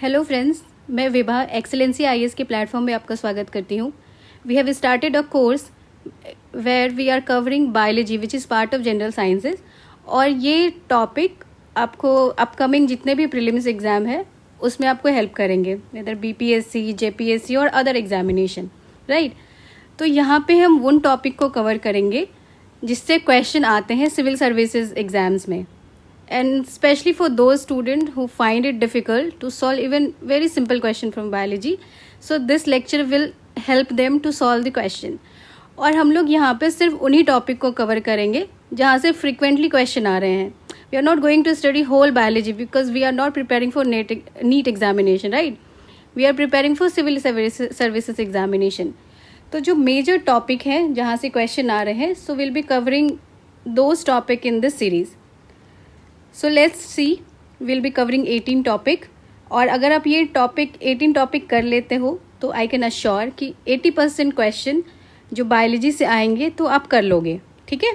Hello friends, मैं Vibha Excellency IAS के platform में आपका स्वागत करती हूँ. We have started a course where we are covering biology which is part of general sciences. और ये टॉपिक आपको अपकमिंग जितने भी प्रीलिम्स एग्ज़ाम है उसमें आपको हेल्प करेंगे, इधर बीपीएससी, जेपीएससी और अदर एग्जामिनेशन, राइट. तो यहाँ पे हम उन टॉपिक को कवर करेंगे जिससे क्वेश्चन आते हैं सिविल सर्विसेज एग्जाम्स में, and especially for those students who find it difficult to solve even very simple question from biology. So this lecture will help them to solve the question. और हम लोग यहाँ पे सिर्फ उन्हीं टॉपिक को cover करेंगे जहाँ से फ्रिक्वेंटली क्वेश्चन आ रहे हैं. We are not going to study whole biology because we are not preparing for NEET examination, right. We are preparing for civil services examination. तो जो मेजर टॉपिक हैं जहाँ से क्वेश्चन आ रहे हैं, so will be covering those topic in this series. So let's see, will be covering 18 topic. और अगर आप ये टॉपिक 18 टॉपिक कर लेते हो तो आई कैन अश्योर कि 80% क्वेश्चन जो बायोलॉजी से आएंगे तो आप कर लोगे, ठीक है.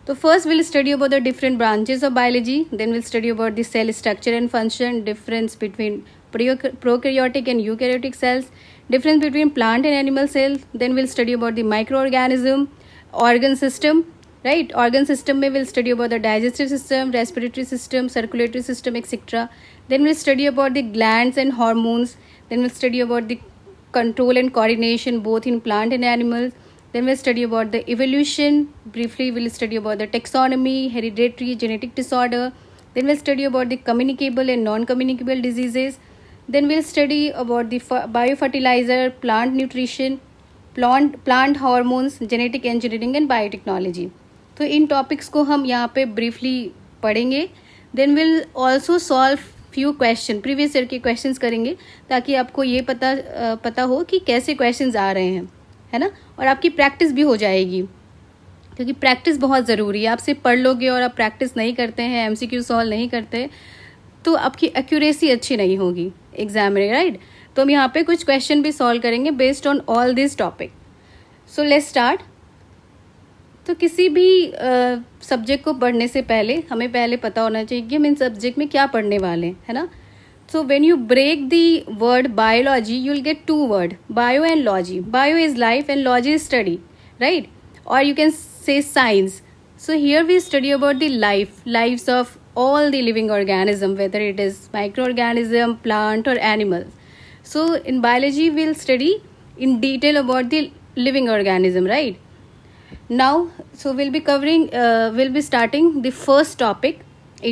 तो first will study about the different branches of biology, then will study about the cell structure and function, difference between prokaryotic and eukaryotic cells, difference between plant and animal cell. Then we'll study about the microorganism, organ system, right. Organ system में we'll study about the digestive system, respiratory system, circulatory system, etc. Then we'll study about the glands and hormones. Then we'll study about the control and coordination both in plant and animals. Then we'll study about the evolution. Briefly we'll study about the taxonomy, hereditary, genetic disorder. Then we'll study about the communicable and non-communicable diseases. Then we'll study about the biofertilizer, plant nutrition, plant hormones, genetic engineering and biotechnology. तो इन topics को हम यहाँ पे briefly पढ़ेंगे. Then will also solve few question, previous year के questions करेंगे ताकि आपको ये पता हो कि कैसे क्वेश्चंस आ रहे हैं, है ना. और आपकी प्रैक्टिस भी हो जाएगी क्योंकि प्रैक्टिस बहुत ज़रूरी है. आप सिर्फ पढ़ लोगे और आप प्रैक्टिस नहीं करते हैं, एमसीक्यू सॉल्व नहीं करते, तो आपकी एक्यूरेसी अच्छी नहीं होगी एग्जाम में, राइट. तो हम यहाँ पे कुछ क्वेश्चन भी सॉल्व करेंगे based on all this topic. So let's start. तो किसी भी सब्जेक्ट को पढ़ने से पहले हमें पहले पता होना चाहिए कि हम इन सब्जेक्ट में क्या पढ़ने वाले हैं, है ना. So when you break the word biology you will get 2 word, bio and logy. Bio is life and logy is study, right. और you can say science. So here we study about the lives of all the living organism, whether it is microorganism, plant or animal. So in biology we'll study in detail about the living organism, right. Now so we'll be starting the first topic.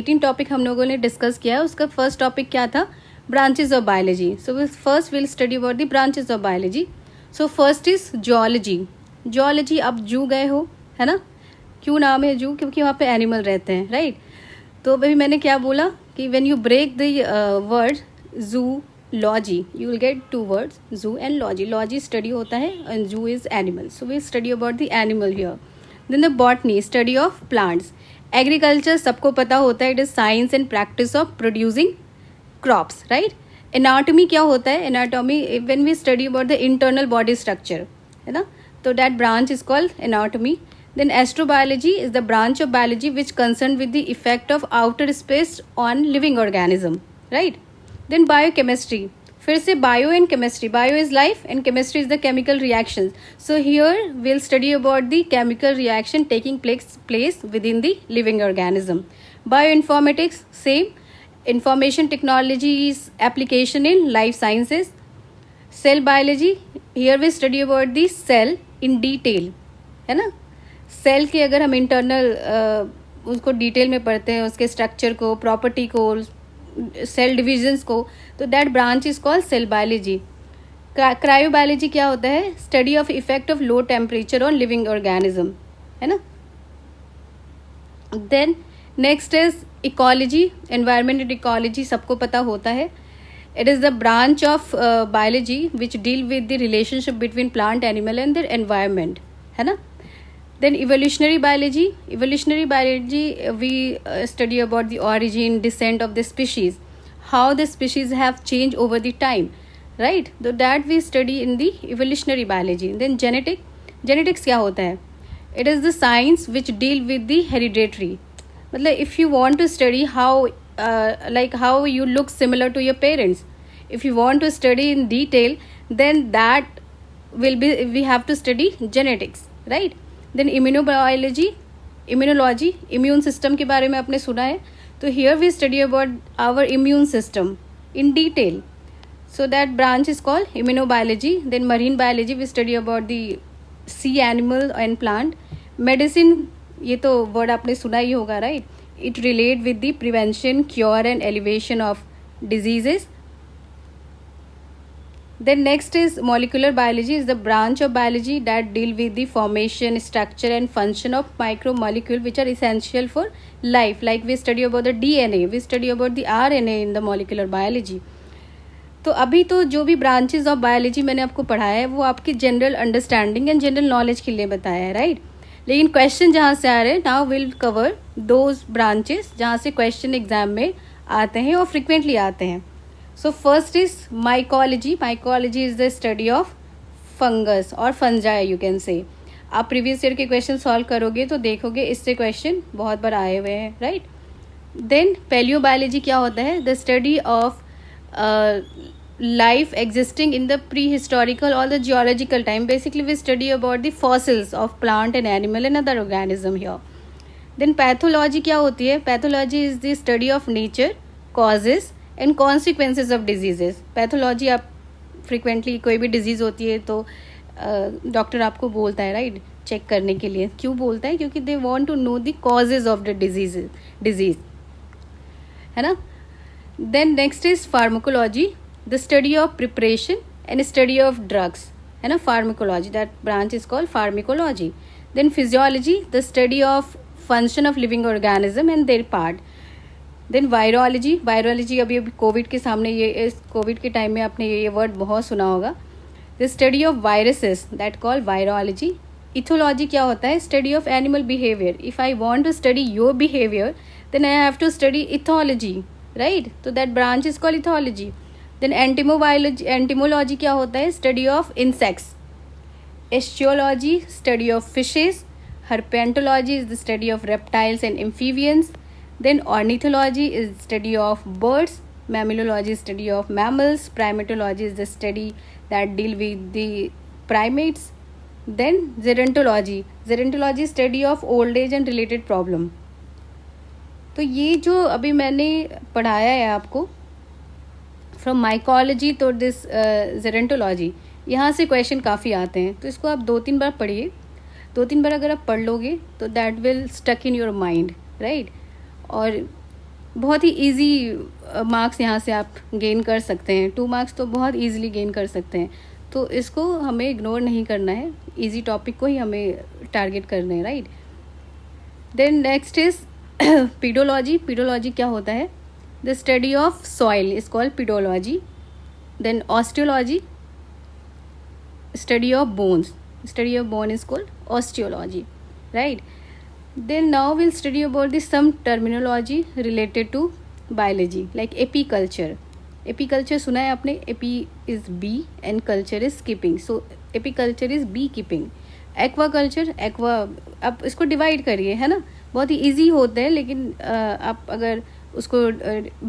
18 topic हम लोगों ने discuss किया है. उसका first topic क्या था? Branches of biology. So first will study about the branches of biology. So first is zoology. Zoology, आप जू गए हो, है ना. क्यों नाम है जू? क्योंकि वहाँ पे एनिमल रहते हैं, राइट. तो अभी मैंने क्या बोला कि when you break the word zoology you will get 2 words, zoo and logy. Logy study होता है and zoo is animal. So we study about the animal here. Then the botany, study of plants. Agriculture सबको पता होता है, it is science and practice of producing crops, right. Anatomy क्या होता है? Anatomy when we study about the internal body structure, है ना. तो that branch is called anatomy. Then astrobiology is the branch of biology which concerned with the effect of outer space on living organism, right. Then biochemistry, फिर से bio and chemistry. Bio is life and chemistry is the chemical reactions. So here we'll study about the chemical reaction taking place within the living organism. Bioinformatics, same, information technologies application in life sciences. Cell biology, here we study about the cell in detail, है ना. Cell के अगर हम internal उसको detail में पढ़ते हैं, उसके स्ट्रक्चर को, प्रॉपर्टी को, सेल डिविजन्स को, तो that branch is called cell biology. Cryobiology क्या होता है? Study of effect of low temperature on living organism, है ना. Then next is ecology. Environment and ecology सबको पता होता है. It is the branch of biology which deal with the relationship between plant, animal and their environment, है ना. Then evolutionary biology. Evolutionary biology, we study about the origin, descent of the species, how the species have changed over the time, right. So that we study in the evolutionary biology. Then genetics क्या होता है? It is the science which deal with the hereditary. मतलब if you want to study how like how you look similar to your parents. If you want to study in detail, then that will be, we have to study genetics, right? Then immunobiology, immunology, immune system के बारे में आपने सुना है. तो here we study about our immune system in detail. So that branch is called immunobiology. Then marine biology, we study about the sea animal and plant. Medicine, ये तो word आपने सुना ही होगा, right? It relate with the prevention, cure and alleviation of diseases. Then next is molecular biology, is the branch of biology that deal with the formation, structure and function of micromolecule which are essential for life. Like we study about the DNA, we study about the RNA in the molecular biology. तो अभी तो जो भी branches of biology मैंने आपको पढ़ाया है वो आपकी general understanding and general knowledge के लिए बताया है, राइट? लेकिन क्वेश्चन जहाँ से आ रहे हैं, now will cover those branches जहाँ से क्वेश्चन एग्जाम में आते हैं और फ्रिक्वेंटली आते हैं. So first is mycology. Mycology is the study of fungus और फंजाई, यू कैन से. आप प्रीवियस ईयर के क्वेश्चन सॉल्व करोगे तो देखोगे इससे क्वेश्चन बहुत बार आए हुए हैं, राइट? देन पैलियोबायोलॉजी क्या होता है? The study of life existing in the prehistorical or the geological time. Basically we study about the fossils of plant and animal and other organism here. Then pathology क्या होती है? Pathology is the study of nature, causes and consequences of diseases. Pathology, आप frequently कोई भी disease होती है तो doctor आपको बोलता है, राइट, चेक करने के लिए. क्यों बोलता है? क्योंकि they want to know the causes of the disease, है ना? Then next is pharmacology, the study of preparation and study of drugs, है ना? Pharmacology, that branch is called pharmacology. Then physiology, the study of function of living organism and their part. Then virology, virology अभी Covid के सामने, ये इस Covid के time में आपने ये वर्ड बहुत सुना होगा. The study of viruses, that called virology. Ethology क्या होता है? Study of animal behavior. If I want to study your behavior, then I have to study ethology, right? So that branch is called ethology. Then entomology क्या होता है? Study of insects. Osteology, study of fishes. Herpetology is the study of reptiles and amphibians. Then ornithology is study of birds. Mammalogy is study of mammals. Primatology is the study that deal with the primates. Then gerontology is study of old age and related problem. तो ये जो अभी मैंने पढ़ाया है आपको from mycology तो this gerontology, यहाँ से क्वेश्चन काफ़ी आते हैं. तो इसको आप 2-3 बार पढ़िए. 2-3 बार अगर आप पढ़ लोगे तो that will stuck in your mind, right? और बहुत ही इजी मार्क्स यहाँ से आप गेन कर सकते हैं. 2 मार्क्स तो बहुत ईजिली गेन कर सकते हैं. तो इसको हमें इग्नोर नहीं करना है, ईजी टॉपिक को ही हमें टारगेट करना है, right? Then next is pedology. Pedology क्या होता है? The study of soil is called pedology. Then osteology, study of bones. Study of bone is called osteology, right? Then now we'll study about the some terminology related to biology, like apiculture. Apiculture सुना है आपने? Api is bee and culture is keeping. So apiculture is bee keeping. Aquaculture, aqua, आप इसको divide करिए, है ना? बहुत ही easy होता है, लेकिन आप अगर उसको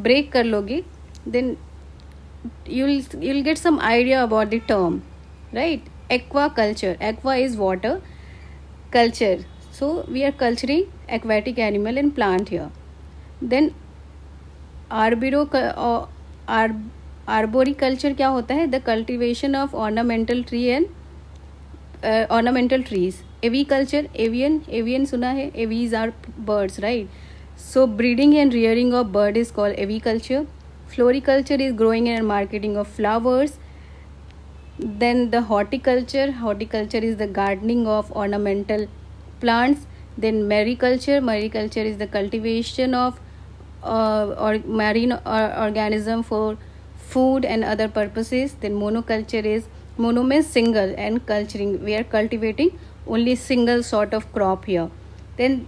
ब्रेक कर लोगे then you'll get some idea about the term, right? Aquaculture, aqua is water, culture, so we are culturing aquatic animal and plant here. Then arboriculture क्या होता है? The cultivation of ornamental tree and ornamental trees. Aviculture, avian सुना है? Avies are birds, right? So breeding and rearing of bird is called aviculture. Floriculture is growing and marketing of flowers. Then the horticulture is the gardening of ornamental plants. Then mariculture is the cultivation of or marine organism for food and other purposes. Then mono means single, and culturing, we are cultivating only single sort of crop here. Then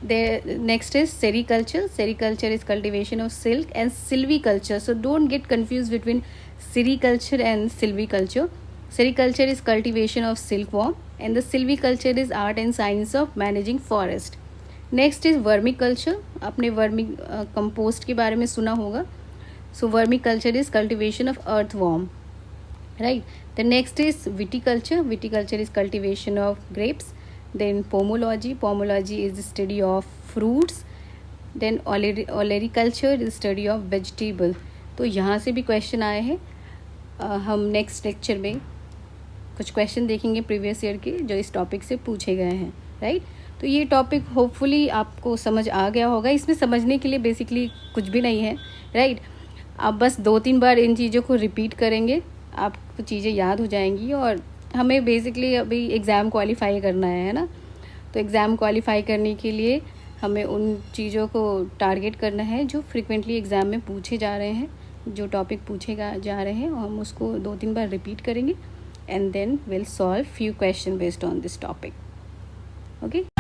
next is sericulture. Sericulture is cultivation of silk, and silviculture. So don't get confused between sericulture and silviculture. Sericulture is cultivation of silkworm, and the silviculture is art and science of managing forest. Next is vermiculture, आपने vermicompost के बारे में सुना होगा. So vermiculture is cultivation of earthworm, right? The next is viticulture. Viticulture is cultivation of grapes. Then pomology is the study of fruits. Then olericulture is study of vegetable. तो यहाँ से भी question आए हैं. हम next lecture में कुछ question देखेंगे प्रीवियस ईयर के जो इस टॉपिक से पूछे गए हैं, राइट? तो ये टॉपिक होपफुली आपको समझ आ गया होगा. इसमें समझने के लिए बेसिकली कुछ भी नहीं है, राइट? आप बस 2-3 बार इन चीज़ों को रिपीट करेंगे, आपको चीज़ें याद हो जाएंगी. और हमें बेसिकली अभी एग्ज़ाम क्वालिफाई करना है ना. तो एग्ज़ाम क्वालिफाई करने के लिए हमें उन चीज़ों को टारगेट करना है जो फ्रिक्वेंटली एग्ज़ाम में पूछे जा रहे हैं, जो टॉपिक पूछे जा रहे हैं, और हम उसको 2-3 बार रिपीट करेंगे and then will solve few question based on this topic. Okay.